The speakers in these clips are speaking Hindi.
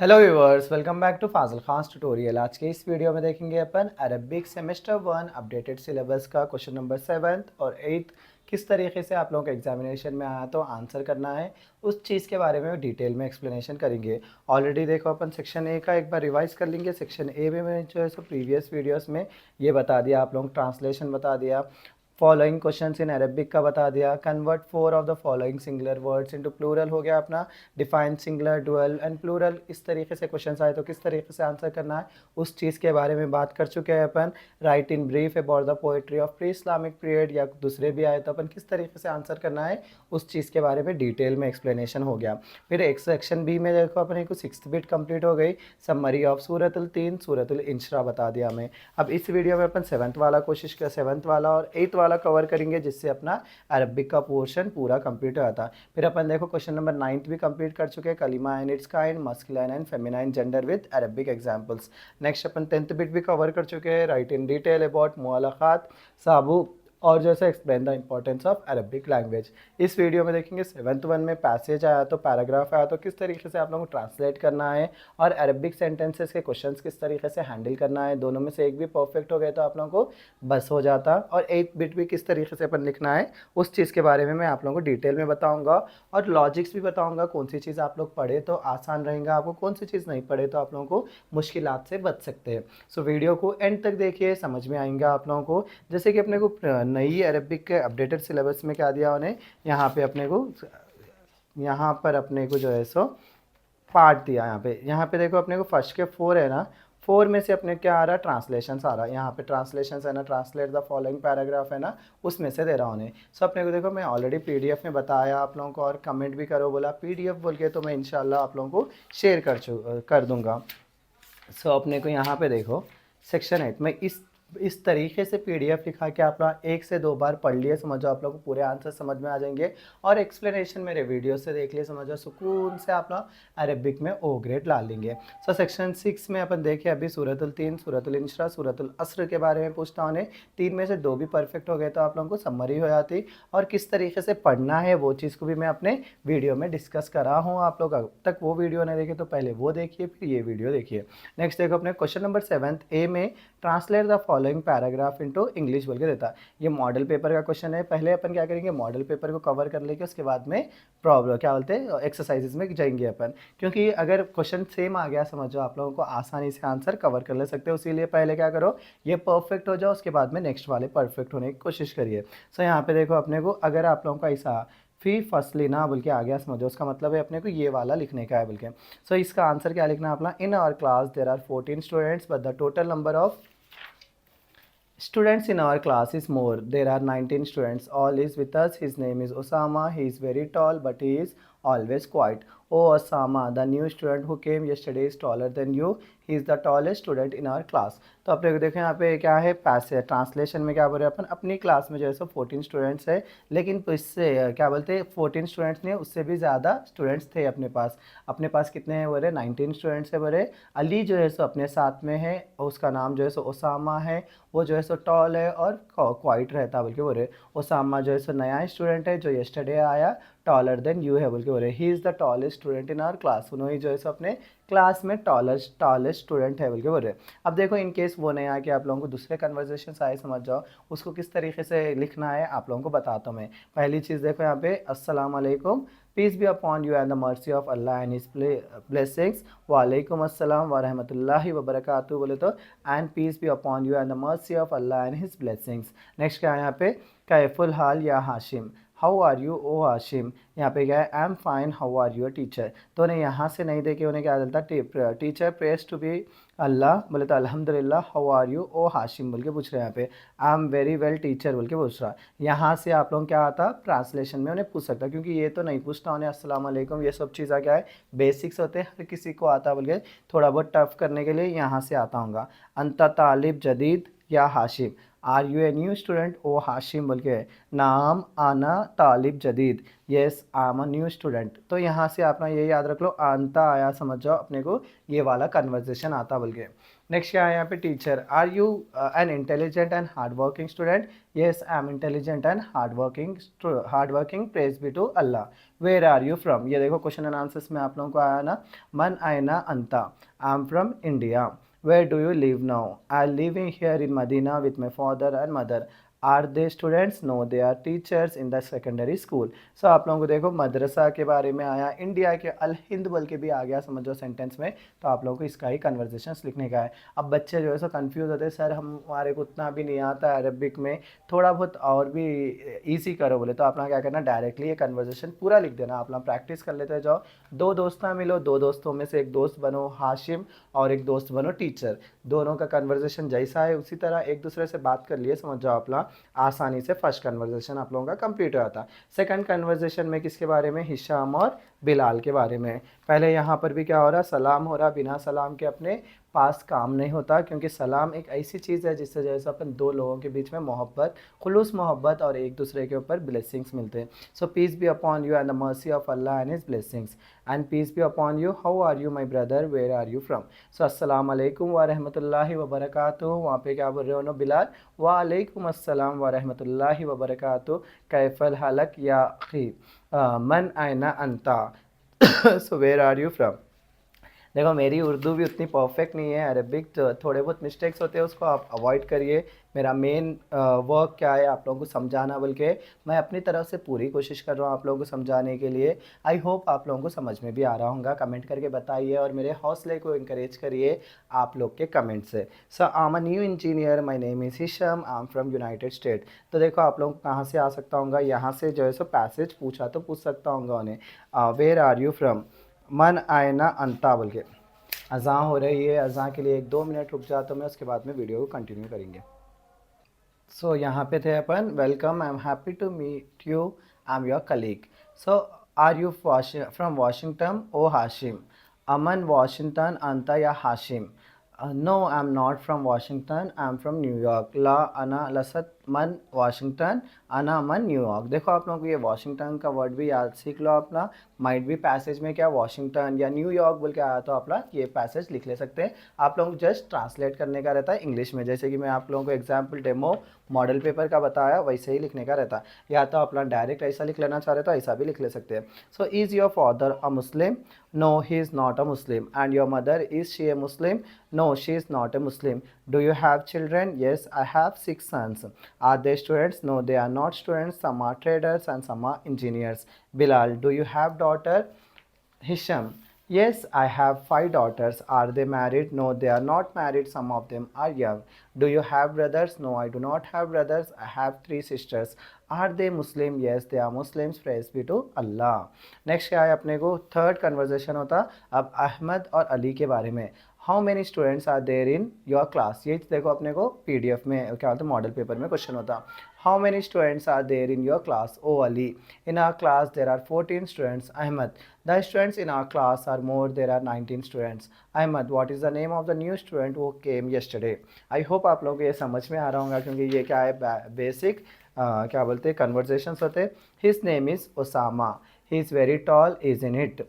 Hello viewers, welcome back to Fazil Khan tutorial. आज के इस वीडियो में देखेंगे अपन अरबिक सेमेस्टर 1 अपडेटेड सिलेबस का क्वेश्चन नंबर 7th और 8th किस तरीके से आप लोगों के एग्जामिनेशन में आया तो आंसर करना है, उस चीज़ के बारे में डिटेल में एक्सप्लेनेशन करेंगे। ऑलरेडी देखो अपन सेक्शन ए का एक बार रिवाइज कर लेंगे। सेक्शन ए में मैंने जो है सो प्रीवियस वीडियोस में ये बता दिया, आप लोगों को ट्रांसलेशन बता दिया, फॉलोइंग क्वेश्चंस इन अरबिक का बता दिया, convert 4 of the following singular words into plural हो गया अपना, define singular dual and plural. इस तरीके से क्वेश्चंस आए तो किस तरीके से आंसर करना है उस चीज़ के बारे में बात कर चुके हैं अपन। Right in brief about the poetry of pre Islamic period या दूसरे भी आए तो अपन किस तरीके से आंसर करना है उस चीज़ के बारे में डिटेल में एक्सप्लेनेशन हो गया। फिर एक सेक्शन बी में देखो अपने को 6th बिट कंप्लीट हो गई, समरी ऑफ सूरतुल 3 सूरतुल इंशरा बता दिया हमें। अब इस वीडियो में अपन 7th वाला कोशिश कर 7th वाला और 8th वाला कवर करेंगे, जिससे अपना अरबिक का पोर्शन पूरा कंप्लीट हो जाता। फिर अपन देखो क्वेश्चन नंबर 9th भी कंप्लीट कर चुके हैं, कलिमा and it's kind, masculine and feminine gender with Arabic examples. Next अपन 10th बिट भी कवर कर चुके हैं, राइट इन डिटेल अबाउट मुअल्लक़ात साबू और जैसे explain the importance of Arabic language. इस वीडियो में देखेंगे 7th 1 में पैसेज आया तो पैराग्राफ आया तो किस तरीके से आप लोगों को ट्रांसलेट करना है और अरबिक सेंटेंसेस के क्वेश्चंस किस तरीके से हैंडल करना है। दोनों में से एक भी परफेक्ट हो गए तो आप लोगों को बस हो जाता। और 8th बिट भी किस तरीके से अपन लिखना है उस चीज़ के बारे में मैं आप लोगों को डिटेल में बताऊँगा और लॉजिक्स भी बताऊँगा। कौन सी चीज़ आप लोग पढ़े तो आसान रहेगा आपको, कौन सी चीज़ नहीं पढ़े तो आप लोगों को मुश्किलात से बच सकते हैं। सो वीडियो को एंड तक देखिए, समझ में आएगा आप लोगों को। जैसे कि अपने को नई अरबिक के अपडेटेड सिलेबस में क्या दिया उन्हें, यहाँ पे अपने को यहाँ पर अपने को जो है सो पार्ट दिया। यहाँ पे देखो अपने को फर्स्ट के 4 है ना, 4 में से अपने क्या आ रहा है, ट्रांसलेशन आ रहा है। यहाँ पे ट्रांसलेशन है ना, ट्रांसलेट द फॉलोइंग पैराग्राफ है ना, उसमें से दे रहा हूँ उन्हें। सो अपने को देखो मैं ऑलरेडी पीडीएफ में बताया आप लोगों को और कमेंट भी करो बोला पीडीएफ बोल के, तो मैं इंशाल्लाह आप लोगों को शेयर कर दूँगा। सो अपने को यहाँ पे देखो सेक्शन 8 में इस तरीके से पीडीएफ लिखा के आप लोग 1 से 2 बार पढ़ लिए, समझो आप लोग को पूरे आंसर समझ में आ जाएंगे। और एक्सप्लेनेशन मेरे वीडियो से देख लिए, समझो सुकून से आप लोग अरबिक में ओ ग्रेड ला लेंगे। सो सेक्शन 6 में अपन देखें अभी सूरतुल 3 सूरतुल इंशरा सूरतुल असर के बारे में पूछता हूँ। 3 में से 2 भी परफेक्ट हो गए तो आप लोगों को समरी हो जाती और किस तरीके से पढ़ना है वो चीज़ को भी मैं अपने वीडियो में डिस्कस करा हूँ। आप लोग अब तक वो वीडियो नहीं देखे तो पहले वो देखिए, फिर ये वीडियो देखिए। नेक्स्ट देखो अपने क्वेश्चन नंबर 7th ए में translate the following paragraph into English बोल के देता। ये मॉडल पेपर का क्वेश्चन है। पहले अपन क्या करेंगे, मॉडल पेपर को कवर कर लेंगे, उसके बाद में प्रॉब्लम क्या बोलते हैं एक्सरसाइजेज में जाएंगे अपन। क्योंकि अगर क्वेश्चन सेम आ गया समझो आप लोगों को आसानी से आंसर कवर कर ले सकते हो, इसीलिए पहले क्या करो ये परफेक्ट हो जाओ, उसके बाद में नेक्स्ट वाले परफेक्ट होने की कोशिश करिए। सो यहाँ पे देखो अपने को अगर आप लोगों का ऐसा फी फसली ना बोल के आ गया समझो, उसका मतलब है अपने को ये वाला लिखने का है बोल के। सो इसका आंसर क्या लिखना है अपना, in our class there are 14 students but the total number of students in our class is more. There are 19 students. All is with us. His name is Osama. He is very tall, but he is always quiet. Oh Osama, the new student who came yesterday is taller than you. He is the tallest student in our class. तो आप लोग देखें यहाँ पे क्या है, पैसे ट्रांसलेशन में क्या बोल रहे हैं अपन, अपनी क्लास में जो है सो 14 स्टूडेंट्स है, लेकिन इससे क्या बोलते हैं 14 स्टूडेंट्स नहीं, उससे भी ज़्यादा स्टूडेंट्स थे अपने पास। अपने पास कितने हैं बोले, 19 स्टूडेंट्स है बोले। अली जो है सो अपने साथ में है, उसका नाम जो है सो ओसामा है, वो जो है सो टॉल है और क्वाइट रहता बोल के बोल रहे। ओसामा जो है सो नया स्टूडेंट है जो येस्टरडे आया, टॉलर देन यू है बोल के बोल रहे। He is the tallest student in our class, उन्होंने जो है सो अपने क्लास में टॉलेस्ट स्टूडेंट है बोल के बोल रहे। अब देखो इन केस वो नहीं आके आप लोगों को दूसरे कन्वर्जेशन आए समझ जाओ, उसको किस तरीके से लिखना है आप लोगों को बताता हूँ मैं। पहली चीज़ देखो यहाँ पे अस्सलाम वालेकुम, peace be upon you and the mercy of Allah and his blessings. वालेकुम अस्सलाम व रहमतुल्लाहि व बरकातहू बोले तो and peace be upon you and the mercy of Allah and his blessings. Next क्या है यहाँ पे, कैफुल हाल या Hashim, how are you O Hashim. यहाँ पे क्या है, I am fine how are you teacher. तो उन्हें यहाँ से नहीं देखे उन्हें क्या चलता, टीचर प्रेस टू बी अल्लाह बोले तो अल्हम्दुलिल्लाह, how are you O Hashim बोल के पूछ रहे हैं। यहाँ पे I am very well teacher बोल के पूछ रहा। यहाँ से आप लोग क्या आता ट्रांसलेशन में उन्हें पूछ सकता, क्योंकि ये तो नहीं पूछता उन्हें अस्सलाम वालेकुम, ये सब चीज़ें क्या है बेसिक्स होते हैं, हर किसी को आता बोल के थोड़ा बहुत टफ करने के लिए यहाँ से आता हूँगा। अंता तालिब जदीद या Hashim, are you a new student, O Hashim बोल के नाम आना तालिब जदीद, yes I am a new student. तो यहाँ से अपना ये याद रख लो, आंता आया समझ जाओ अपने को ये वाला कन्वर्जेशन आता बोल के। नेक्स्ट क्या है यहाँ पे, teacher are you an intelligent and hard working student, yes I am intelligent and hard working, praise be to Allah. Where are you from, ये देखो क्वेश्चन एंड आंसर्स में आप लोगों को आया ना, मन आयना अंता, I am from India. Where do you live now, I living here in Medina with my father and mother. Are they students, no they are teachers in the secondary school. So आप लोगों को देखो मदरसा के बारे में आया, इंडिया के अल हिंद बोल के भी आ गया समझो सेंटेंस में, तो आप लोगों को इसका ही कन्वर्जेशन लिखने का है। अब बच्चे जो है सो कन्फ्यूज़ होते हैं, सर हमारे को उतना भी नहीं आता अरबिक में, थोड़ा बहुत और भी ईजी करो बोले, तो अपना क्या करना, डायरेक्टली ये कन्वर्जेशन पूरा लिख देना। आप लोग प्रैक्टिस कर लेते जाओ, दो दोस्त ना मिलो, दो दोस्तों में से एक दोस्त बनो हाशिम और एक दोस्त बनो टीचर, दोनों का कन्वर्जेशन जैसा है उसी तरह एक दूसरे से बात कर लिए समझ जाओ, अपना आसानी से फर्स्ट कन्वर्जेशन आप लोगों का कंप्लीट हो जाता। सेकंड कन्वर्जेशन में किसके बारे में, हिशाम और बिलाल के बारे में। पहले यहाँ पर भी क्या हो रहा, सलाम हो रहा, बिना सलाम के अपने पास काम नहीं होता, क्योंकि सलाम एक ऐसी चीज़ है जिससे जैसे अपन दो लोगों के बीच में मोहब्बत, खुलूस मोहब्बत और एक दूसरे के ऊपर ब्लेसिंग्स मिलते हैं। So peace be upon you and the mercy of Allah and his blessings, and peace be upon you, how are you my brother, where are you from. So अस्सलाम वालेकुम व रहमतुल्लाहि व बरकातुहू, वहाँ पे क्या बोल रहे हो ना बिलाल, वालेकुम अस्सलाम व रहमतुल्लाहि व बरकातुहू, कैफल हालक या अखी, मन आयना अंता, so where are you from. देखो मेरी उर्दू भी उतनी परफेक्ट नहीं है, अरबिक तो थोड़े बहुत मिस्टेक्स होते हैं, उसको आप अवॉइड करिए। मेरा मेन वर्क क्या है, आप लोगों को समझाना, बल्कि मैं अपनी तरफ से पूरी कोशिश कर रहा हूँ आप लोगों को समझाने के लिए। आई होप आप लोगों को समझ में भी आ रहा होगा, कमेंट करके बताइए और मेरे हौसले को इंकरेज करिए आप लोग के कमेंट से। So I am a new engineer, my name is Hisham, I am from United State. तो देखो आप लोग कहाँ से आ सकता हूँ, यहाँ से जो है सो पैसेज पूछा तो पूछ सकता हूँ उन्हें, वेयर आर यू फ्रॉम, मन आयना अंता बोल के। अज़ां हो रही है, अज़ां के लिए 1-2 मिनट रुक जाता हूँ मैं, उसके बाद में वीडियो को कंटिन्यू करेंगे। सो यहाँ पे थे अपन, welcome, I am happy to meet you, I am your colleague. So are you from Washington, O Hashim, अमन वाशिंगटन अंता या हाशिम, no I am not from Washington, I am from New York, ला अना लसत मन वाशिंगटन, अना मन न्यूयॉर्क। देखो आप लोगों को ये वाशिंगटन का वर्ड भी याद सीख लो अपना, माइट भी पैसेज में क्या वाशिंगटन या न्यूयॉर्क बोल के आया तो अपना ये पैसेज लिख ले सकते हैं। आप लोगों को जस्ट ट्रांसलेट करने का रहता है इंग्लिश में, जैसे कि मैं आप लोगों को एग्जाम्पल डेमो मॉडल पेपर का बताया वैसे ही लिखने का रहता है, या तो अपना डायरेक्ट ऐसा लिख लेना चाह रहे तो ऐसा भी लिख ले सकते हैं। So is your father a Muslim, no he is not a Muslim, and your mother is she a Muslim, no she is not a Muslim. Do you have children, yes I have 6 sons, are they students, no they are not students, some are traders and some are engineers। Bilal, do you have daughter, Hisham, yes I have 5 daughters, are they married, no they are not married, some of them are young। Do you have brothers, no I do not have brothers, I have 3 sisters, are they Muslim, yes they are Muslims, praise be to Allah। Next क्या है अपने को, थर्ड कन्वर्जेशन होता अब अहमद और अली के बारे में। How many students are there in your class, ये देखो अपने को पीडीएफ में क्या होता है, मॉडल पेपर में क्वेश्चन होता। How many students are there in your class, O Ali, in our class there are 14 students, Ahmad, the students in our class are more, there are 19 students, Ahmad, what is the name of the new student who came yesterday. I hope आप लोगों को ये समझ में आ रहा होगा, क्योंकि ये क्या है बेसिक क्या बोलते हैं कन्वर्जेशंस होते हैं। His name is Osama, he is very tall, isn't it?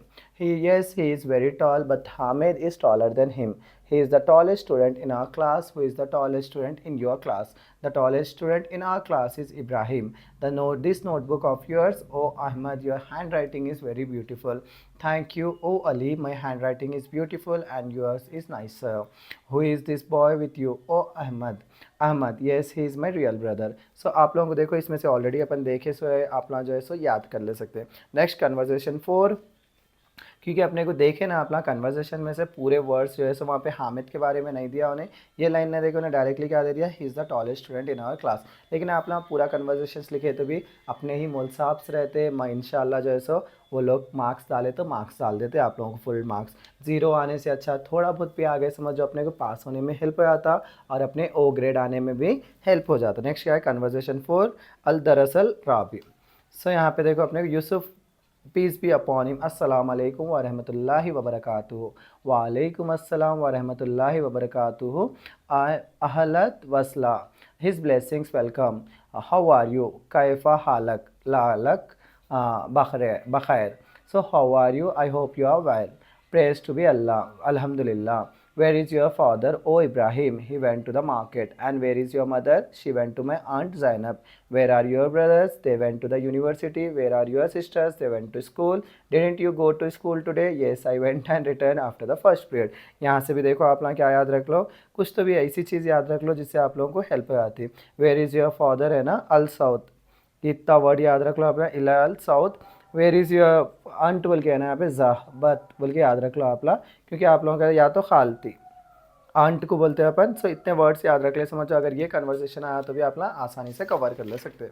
Yes, he is very tall, but Hamid is taller than him. He is the tallest student in our class. Who is the tallest student in your class? The tallest student in our class is Ibrahim. This notebook of yours, oh Ahmad, your handwriting is very beautiful. Thank you, oh Ali, my handwriting is beautiful and yours is nicer. Who is this boy with you, oh Ahmad? Ahmad, yes, he is my real brother. So आप लोगों को देखो इसमें से ऑलरेडी अपन देखे सो है, आप लोग जो है सो याद कर ले सकते हैं। नेक्स्ट कन्वर्जेशन 4, क्योंकि अपने को देखे ना अपना कन्वर्जेशन में से पूरे वर्ड्स जो है सो वहाँ पे हामिद के बारे में नहीं दिया उन्हें, ये लाइन ने देखो उन्हें डायरेक्टली क्या दे दिया, he is the tallest student in our class. लेकिन आप ना पूरा कन्वर्जेशन लिखे तो भी अपने ही मोल साहब से रहते, मैं इंशाल्लाह जो है सो वो लोग मार्क्स डाले तो मार्क्स डाल देते आप लोगों को फुल मार्क्स। 0 आने से अच्छा थोड़ा बहुत भी आगे समझो अपने को पास होने में हेल्प हो जाता और अपने ओ ग्रेड आने में भी हेल्प हो जाता। नेक्स्ट क्या है कन्वर्जेशन 4, अल दरअसल राबी। सो यहाँ पे देखो अपने को Yusuf peace be upon him, अस्सलाम अलैकुम व रहमतुल्लाहि व बरकातुहू, वालेकुम अस्सलाम व रहमतुल्लाहि व बरकातुहू, अहलत वसला, his blessings welcome, how are you, कैफा हालक, लालक बखैर, so how are you, I hope you are well, praise to be Allah, अल्हम्दुलिल्लाह, where is your father, oh Ibrahim, he went to the market, and where is your mother, she went to my aunt Zainab, where are your brothers, they went to the university, where are your sisters, they went to school, didn't you go to school today, yes I went and returned after the first period। यहाँ से भी देखो आप लोग क्या याद रख लो, कुछ तो भी ऐसी चीज़ याद रख लो जिससे आप लोगों को हेल्प हो जाती है। वेयर इज़ योर फादर है ना, अल साउथ, इतना वर्ड याद रख लो अपना, इलाल साउथ। वेयर इज़ योर अंट बोल के है ना यहाँ पे ज़हबत बोल के याद रख लो आप लोग, क्योंकि आप लोगों का या तो खालती आंट को बोलते हैं अपन। सो इतने वर्ड्स याद रख ले, समझो अगर ये कन्वर्सेशन आया तो भी आप लोग आसानी से कवर कर ले सकते हैं।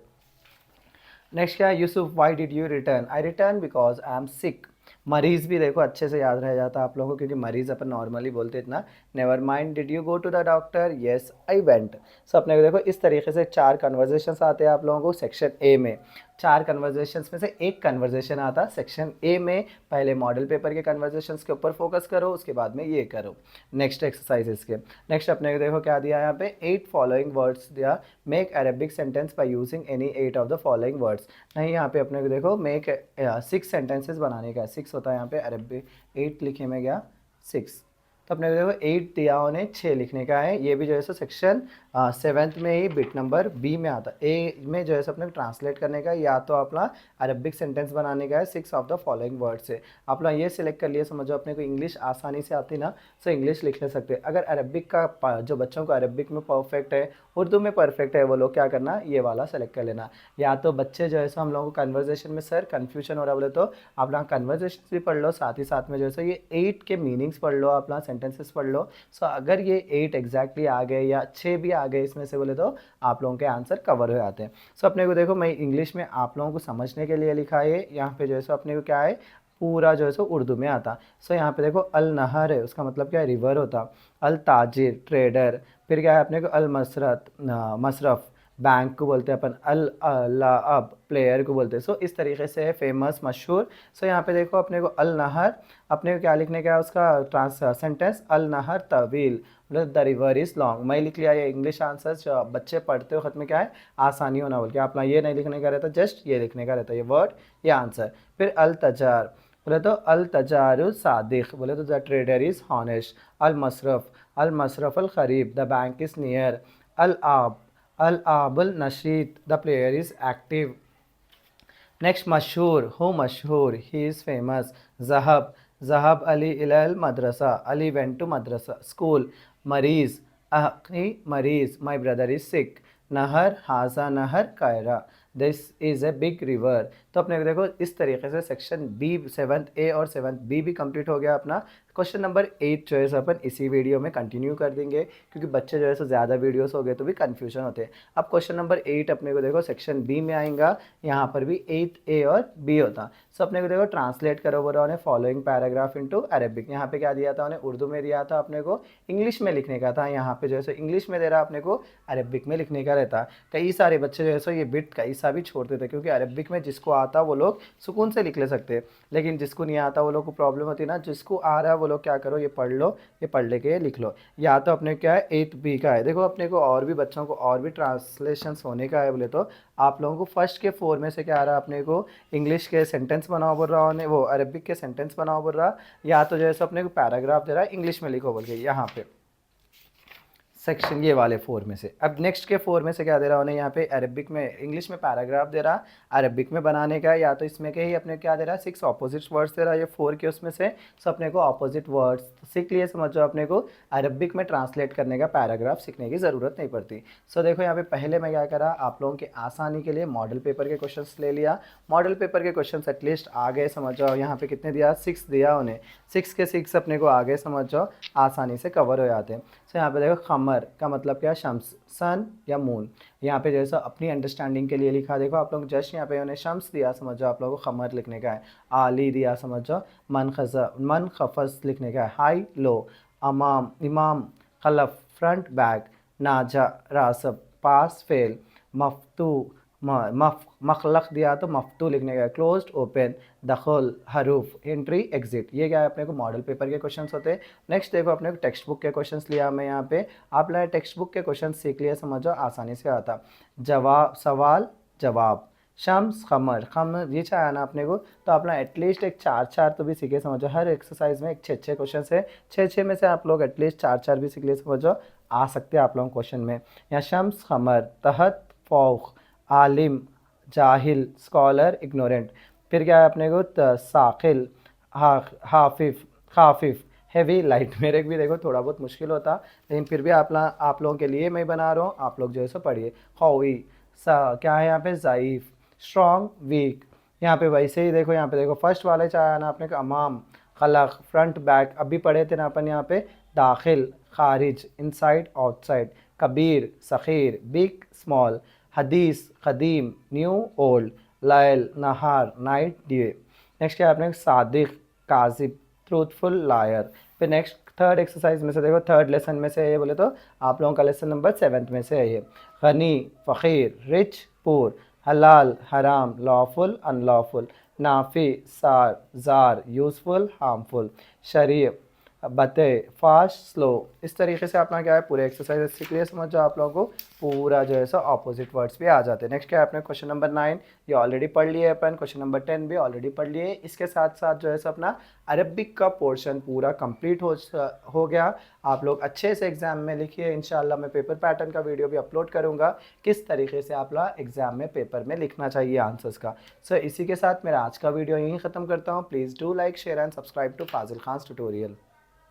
नेक्स्ट क्या है, Yusuf why did you return, I return because I am sick. मरीज़ भी देखो अच्छे से याद रह जाता है आप लोगों को, क्योंकि मरीज़ अपन नॉर्मली बोलते इतना। Never mind did you go to the doctor, yes I went. So अपने को देखो इस तरीके से 4 कन्वर्जेशंस आते हैं आप लोगों को सेक्शन ए में। 4 कन्वर्जेशंस में से एक कन्वर्जेशन आता सेक्शन ए में। पहले मॉडल पेपर के कन्वर्जेशंस के ऊपर फोकस करो, उसके बाद में ये करो नेक्स्ट एक्सरसाइजेस के। नेक्स्ट अपने को देखो क्या दिया यहाँ पे, 8 फॉलोइंग वर्ड्स दिया, make Arabic sentence by using any 8 of the following words. नहीं यहाँ पे अपने को देखो मेक 6 सेंटेंसेस बनाने का है, 6 होता है यहाँ पे अरबिक, 8 लिखे में गया 6, तो अपने को देखो 8 दिया उन्हें 6 लिखने का है। ये भी जो है सो सेक्शन 7th में ही बिट नंबर बी में आता है। ए में जो है सो अपने ट्रांसलेट करने का, या तो अपना अरबिक सेंटेंस बनाने का है 6 ऑफ द फॉलोइंग वर्ड से। आप लोग ये सिलेक्ट कर लिए, समझो अपने को इंग्लिश आसानी से आती ना, सो इंग्लिश लिख ले सकते। अगर अरबिक का जो बच्चों को अरबिक में परफेक्ट है, उर्दू में परफेक्ट है, वो लोग क्या करना, ये वाला सेलेक्ट कर लेना। या तो बच्चे जो है सो हम लोगों को कन्वर्जेशन में सर कन्फ्यूजन हो रहा बोले तो आप लोग कन्वर्जेशन भी पढ़ लो, साथ ही साथ में जो है सो ये 8 के मीनिंग्स पढ़ लो, आप लोग सेंटेंसेस पढ़ लो। सो अगर ये 8 एग्जैक्टली आ गए या 6 भी आ गए इसमें से बोले तो आप लोगों के आंसर कवर हो जाते हैं। सो अपने को देखो मैं इंग्लिश में आप लोगों को समझने के लिए लिखा है, यहाँ पे जो है सो अपने को क्या है, पूरा जो है सो उर्दू में आता। सो यहाँ पे देखो अल नहर है, उसका मतलब क्या है, रिवर होता। अल ताजिर ट्रेडर, फिर क्या है अपने को अल मसरत मसरफ, बैंक को बोलते हैं अपन। अल लाअब प्लेयर को बोलते हैं। सो इस तरीके से है फेमस मशहूर। सो यहाँ पे देखो अपने को अल नहर, अपने को क्या लिखने का है उसका ट्रांस सेंटेंस, अल नहर तवील, मतलब द रिवर इज़ लॉन्ग। मैं लिख लिया ये इंग्लिश आंसर, जो बच्चे पढ़ते हो खत में क्या है आसानी होना बोल के आप ये नहीं लिखने का रहता, जस्ट ये लिखने का रहता, ये वर्ड ये आंसर। फिर अल तजार बोले तो अल तजारु सादिक, बोले तो द ट्रेडर इज़ हॉनेस्ट। अल मसरफ अल खरीब, द बैंक इज़ नियर। अल आब अल आबुल नशीत, the player is active. Next मशहूर, हु मशहूर, ही इज़ फेमस। ज़हब ज़हब अली इलल मदरसा, Ali went to madrasa school. मरीज़ अखी मरीज़, माई ब्रदर इज़ सिक। नहर हाजा नहर कायरा, this is a big river. तो अपने को देखो इस तरीके से सेक्शन बी 7th ए और 7th बी भी कंप्लीट हो गया अपना। क्वेश्चन नंबर 8 जो है सो अपन इसी वीडियो में कंटिन्यू कर देंगे, क्योंकि बच्चे जो है सो ज़्यादा वीडियोस हो गए तो भी कन्फ्यूजन होते हैं। अब क्वेश्चन नंबर 8 अपने को देखो सेक्शन बी में आएगा, यहाँ पर भी 8 ए और बी होता। सो अपने को देखो ट्रांसलेट करो बोला उन्हें फॉलोइंग पैराग्राफ इनटू अरेबिक। यहाँ पे क्या दिया था उन्हें, उर्दू में दिया था, अपने को इंग्लिश में लिखने का था। यहाँ पे जो है सो इंग्लिश में दे रहा, अपने को अरेबिक में लिखने का रहता। कई सारे बच्चे जो है सो ये बिट कई सा भी छोड़ते थे, क्योंकि अरेबिक में जिसको आता वो लोग सुकून से लिख ले सकते, लेकिन जिसको नहीं आता वो लोग को प्रॉब्लम होती है ना। जिसको आ रहा है वो लोग क्या करो, ये पढ़ लो, ये पढ़ लेके लिख लो। या तो अपने क्या है 8 बी का है, देखो अपने को और भी बच्चों को और भी ट्रांसलेशंस होने का है बोले तो आप लोगों को फर्स्ट के 4 में से क्या आ रहा है, अपने को इंग्लिश के सेंटेंस बनाओ बोल रहा है, वो अरबिक के सेंटेंस बनाओ बोल रहा, या तो जैसे अपने को पैराग्राफ दे रहा है इंग्लिश में लिखो बोल के यहाँ पे सेक्शन ये वाले 4 में से। अब नेक्स्ट के 4 में से क्या दे रहा उन्हें, यहाँ पे अरबिक में इंग्लिश में पैराग्राफ दे रहा, अरबिक में बनाने का, या तो इसमें के ही अपने क्या दे रहा 6 ऑपोजिट वर्ड्स दे रहा है ये 4 के उसमें से। सो अपने को ऑपोजिट वर्ड्स सीख लिए, समझो अपने को अरबिक में ट्रांसलेट करने का पैराग्राफ सीखने की ज़रूरत नहीं पड़ती। सो देखो यहाँ पे पहले मैं क्या करा, आप लोगों के आसानी के लिए मॉडल पेपर के क्वेश्चन ले लिया। मॉडल पेपर के क्वेश्चन एटलीस्ट आ गए, समझ जाओ यहाँ पे कितने दिया 6 दिया उन्हें, 6 के 6 अपने को आ गए, समझ जाओ आसानी से कवर हो जाते हैं। सो यहाँ पे देखो खमर का मतलब क्या, शम्स सन या मून। यहाँ पे जैसा अपनी अंडरस्टैंडिंग के लिए लिखा, देखो आप लोग जस्ट यहाँ पे उन्हें शम्स दिया, समझो आप लोगों को खमर लिखने का है। आली दिया, समझो मन खफस लिखने का है, हाई लो। अमाम इमाम, खलफ फ्रंट बैक। नाजा रासब पास फेल। मफ्तू मखलक दिया तो मफ्तू लिखने का, क्लोज्ड ओपन, दखल, हरूफ, एंट्री एग्जिट। ये क्या है अपने को मॉडल पेपर के क्वेश्चंस होते हैं। नेक्स्ट देखो अपने को टेक्स्ट बुक के क्वेश्चंस लिया मैं यहाँ पे, आप लोग टेक्स्ट बुक के क्वेश्चन सीख लिया, समझो आसानी से आता। जवाब, सवाल, जवाब, शम्स, खमर, खमर ये चाहे ना अपने को, तो आप लोग एटलीस्ट एक चार चार तो भी सीखे, समझो हर एक्सरसाइज में एक छः छः क्वेश्चन है, छः छः में से आप लोग एटलीस्ट चार चार भी सीख लिए, समझो आ सकते हैं आप लोगों क्वेश्चन में। या शम्स, खमर, तहत, फौक, आलिम, जाहिल, स्कॉलर, इग्नोरेंट। फिर क्या है अपने को साकिल, हाफिफ, खाफिफ, हैवी, लाइट। मेरे को भी देखो थोड़ा बहुत मुश्किल होता, लेकिन फिर भी आप लोगों के लिए मैं बना रहा हूँ, आप लोग जो है सो पढ़िए। खौई, क्या है यहाँ पे, ज़ईफ़, स्ट्रॉन्ग, वीक। यहाँ पे वैसे ही देखो, यहाँ पे देखो फर्स्ट वाले चाहे ना अपने को अमाम, खलक, फ्रंट, बैक। अभी पढ़े थे ना अपन यहाँ पे दाखिल, खारिज, इनसाइड, आउटसाइड, कबीर, सखीर, बिग, स्मॉल, हदीस, कदीम, न्यू, ओल्ड, लायल, नहार, नाइट, डे। नेक्स्ट क्या है अपने सादिक, काजिब, ट्रूथफुल, लायर। फिर नेक्स्ट थर्ड एक्सरसाइज में से देखो, थर्ड लेसन में से ये बोले तो आप लोगों का लेसन नंबर 7 में से है ये। गनी, फ़कीर, रिच, पुअर, हलाल, हराम, लॉफुल, अनलॉफुल, नाफी, सार, जार, यूज़फुल, हार्मफुल, शरीफ, बते, फास्ट, स्लो। इस तरीके से अपना क्या है पूरे एक्सरसाइज सीख लिए, समझ जाओ आप लोगों को पूरा जो है सो ऑपोजिट वर्ड्स भी आ जाते हैं। नेक्स्ट क्या है अपने क्वेश्चन नंबर 9, ये ऑलरेडी पढ़ लिए अपन, क्वेश्चन नंबर 10 भी ऑलरेडी पढ़ लिए। इसके साथ साथ जो है सो अपना अरबिक का पोर्शन पूरा कंप्लीट हो गया। आप लोग अच्छे से एग्जाम में लिखिए, इंशाल्लाह मैं पेपर पैटर्न का वीडियो भी अपलोड करूंगा, किस तरीके से आप लोग एग्जाम में पेपर में लिखना चाहिए आंसर्स का। सो इसी के साथ मेरा आज का वीडियो यहीं ख़त्म करता हूँ। Please do like, share and subscribe to Fazil Khan tutorial.